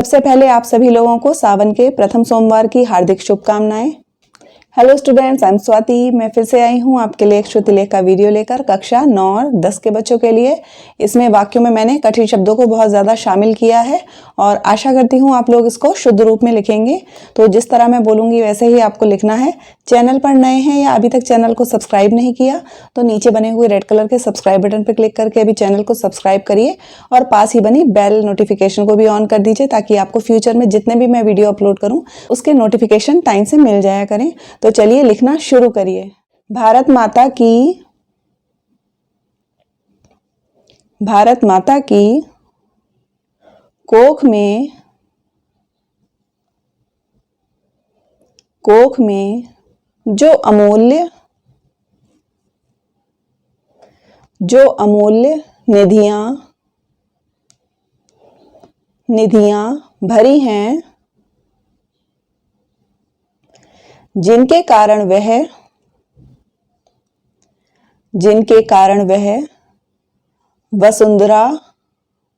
सबसे पहले आप सभी लोगों को सावन के प्रथम सोमवार की हार्दिक शुभकामनाएं। Hello students, I am Swati. मैं फिर से आई हूँ आपके लिए एक श्रुतिलेख का वीडियो लेकर कक्षा 9 और 10 के बच्चों के लिए। इसमें वाक्यों में मैंने कठिन शब्दों को बहुत ज़्यादा शामिल किया है और आशा करती हूँ आप लोग इसको शुद्ध रूप में लिखेंगे। तो जिस तरह मैं बोलूँगी वैसे ही आपको लिखना है। चैनल पर नए हैं या अभी तक चैनल को सब्सक्राइब नहीं किया तो नीचे बने हुए रेड कलर के सब्सक्राइब बटन पर क्लिक करके अभी चैनल को सब्सक्राइब करिए और पास ही बनी बेल नोटिफिकेशन को भी ऑन कर दीजिए ताकि आपको फ्यूचर में जितने भी मैं वीडियो अपलोड करूँ उसके नोटिफिकेशन टाइम से मिल जाया करें। तो चलिए लिखना शुरू करिए। भारत माता की कोख में जो अमूल्य निधियां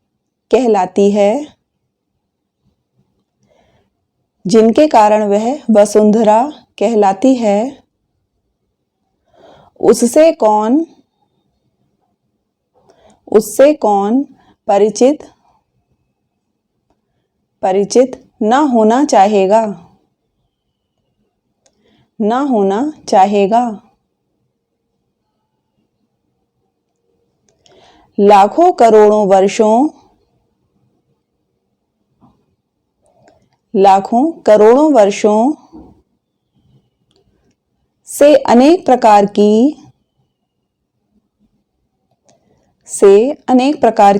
भरी हैं, जिनके कारण वह वसुंधरा कहलाती है, उससे कौन परिचित न होना चाहेगा। लाखों करोड़ों वर्षों से अनेक प्रकार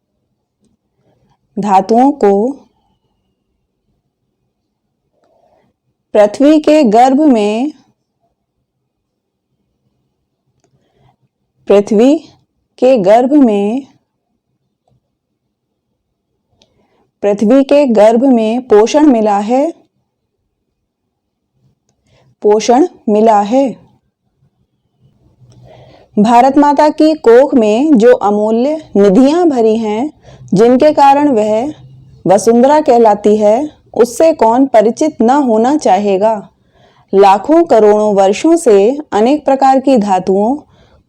की धातुओं को पृथ्वी के गर्भ में पोषण मिला है। भारत माता की कोख में जो अमूल्य निधियां भरी हैं, जिनके कारण वह वसुंधरा कहलाती है, उससे कौन परिचित न होना चाहेगा। लाखों करोड़ों वर्षों से अनेक प्रकार की धातुओं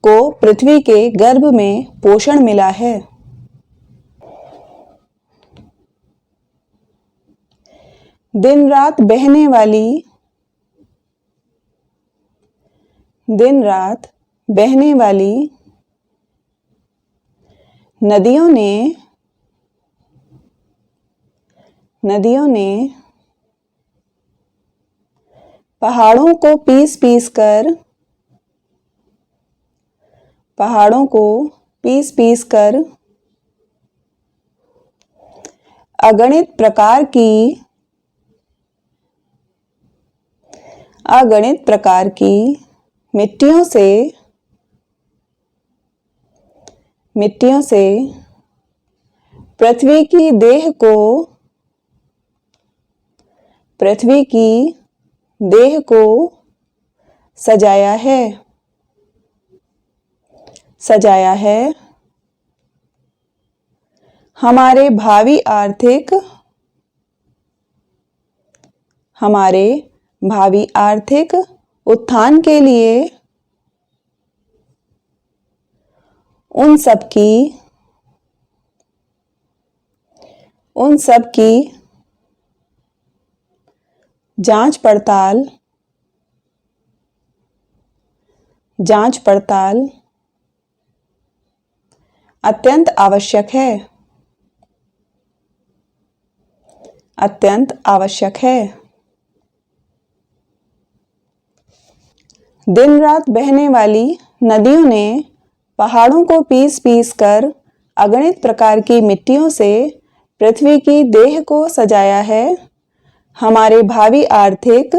को पृथ्वी के गर्भ में पोषण मिला है। दिन रात बहने वाली नदियों ने पहाड़ों को पीस कर अगणित प्रकार की मिट्टियों से पृथ्वी की देह को सजाया है। हमारे भावी आर्थिक उत्थान के लिए उन सब की जांच पड़ताल अत्यंत आवश्यक है। दिन रात बहने वाली नदियों ने पहाड़ों को पीस कर अगणित प्रकार की मिट्टियों से पृथ्वी की देह को सजाया है। हमारे भावी आर्थिक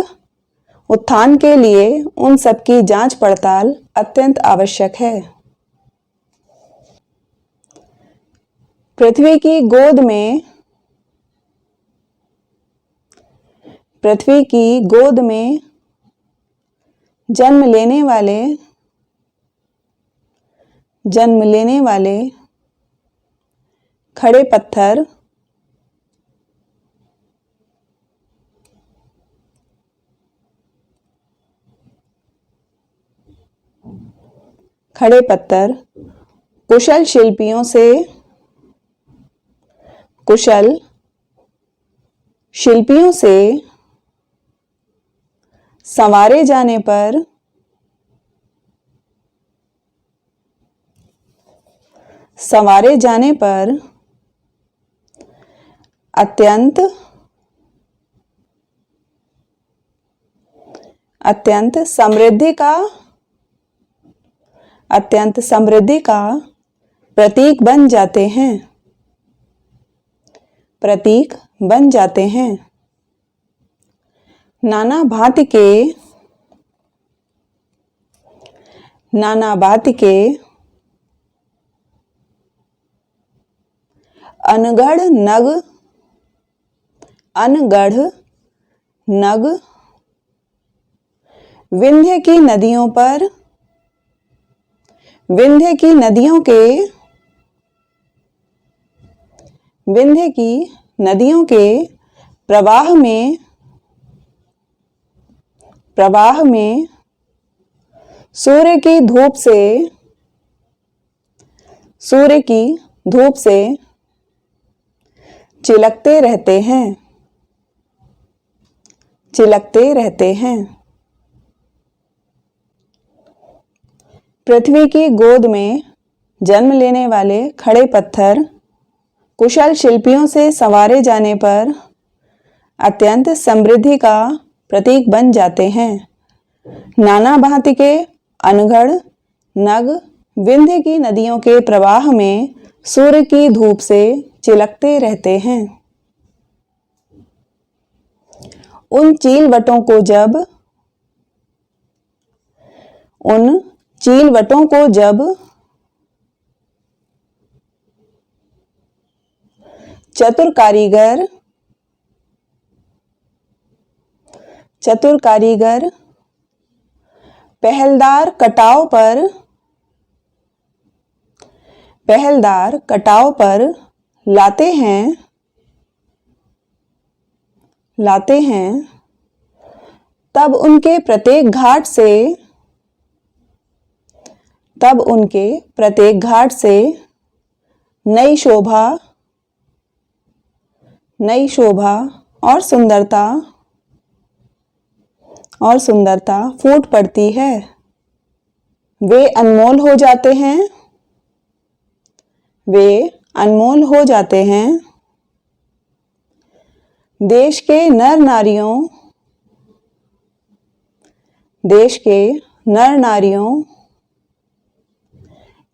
उत्थान के लिए उन सब की जांच पड़ताल अत्यंत आवश्यक है। पृथ्वी की गोद में जन्म लेने वाले जन्म लेने वाले खड़े पत्थर खड़े पत्थर कुशल शिल्पियों से संवारे जाने पर अत्यंत समृद्धि का प्रतीक बन जाते हैं। नाना भांति के अनगढ़ नग विंध्य की नदियों के प्रवाह में सूर्य की धूप से चिलकते रहते हैं। पृथ्वी की गोद में जन्म लेने वाले खड़े पत्थर कुशल शिल्पियों से संवारे जाने पर अत्यंत समृद्धि का प्रतीक बन जाते हैं। नाना भांति के अनगढ़ नग विंध्य की नदियों के प्रवाह में सूर्य की धूप से चिलकते रहते हैं। उन चीलवटों को जब चतुर कारीगर पहलदार कटाव पर लाते हैं तब उनके प्रत्येक घाट से नई शोभा और सुंदरता फूट पड़ती है। वे अनमोल हो जाते हैं। देश के नर नारियों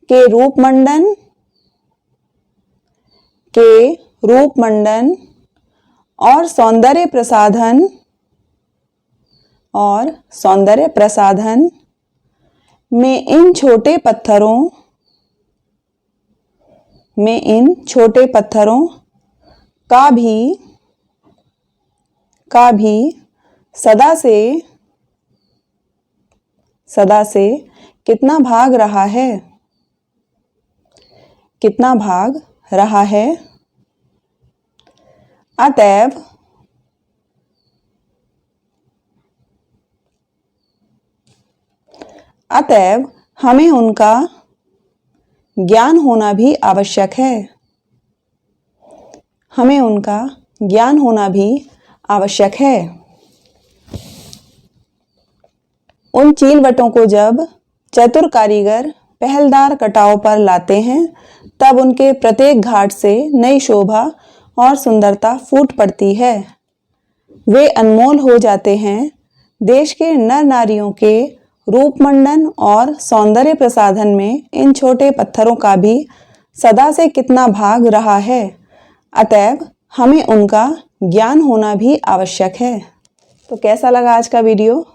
के रूप मंडन और सौंदर्य प्रसाधन में इन छोटे पत्थरों का भी सदा से कितना भाग रहा है। अतएव हमें उनका ज्ञान होना भी आवश्यक है। उन चीलवटों को जब चतुर कारीगर पहलदार कटाव पर लाते हैं तब उनके प्रत्येक घाट से नई शोभा और सुंदरता फूट पड़ती है। वे अनमोल हो जाते हैं। देश के नर नारियों के रूप मंडन और सौंदर्य प्रसाधन में इन छोटे पत्थरों का भी सदा से कितना भाग रहा है। अतएव हमें उनका ज्ञान होना भी आवश्यक है। तो कैसा लगा आज का वीडियो?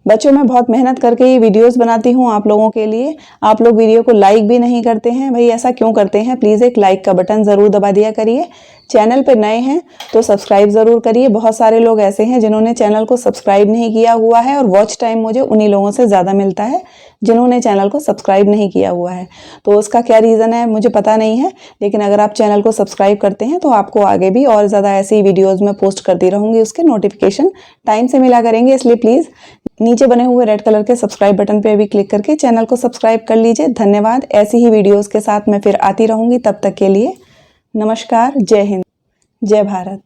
बच्चों, मैं बहुत मेहनत करके ये वीडियोस बनाती हूँ आप लोगों के लिए। आप लोग वीडियो को लाइक भी नहीं करते हैं। भाई ऐसा क्यों करते हैं? प्लीज़ एक लाइक का बटन ज़रूर दबा दिया करिए। चैनल पे नए हैं तो सब्सक्राइब ज़रूर करिए। बहुत सारे लोग ऐसे हैं जिन्होंने चैनल को सब्सक्राइब नहीं किया हुआ है और वॉच टाइम मुझे उन्हीं लोगों से ज़्यादा मिलता है जिन्होंने चैनल को सब्सक्राइब नहीं किया हुआ है। तो उसका क्या रीज़न है मुझे पता नहीं है, लेकिन अगर आप चैनल को सब्सक्राइब करते हैं तो आपको आगे भी और ज़्यादा ऐसी वीडियोज़ में पोस्ट करती रहूँगी, उसके नोटिफिकेशन टाइम से मिला करेंगे। इसलिए प्लीज़ नीचे बने हुए रेड कलर के सब्सक्राइब बटन पे भी क्लिक करके चैनल को सब्सक्राइब कर लीजिए। धन्यवाद। ऐसी ही वीडियोज़ के साथ मैं फिर आती रहूँगी। तब तक के लिए नमस्कार। जय हिंद, जय भारत।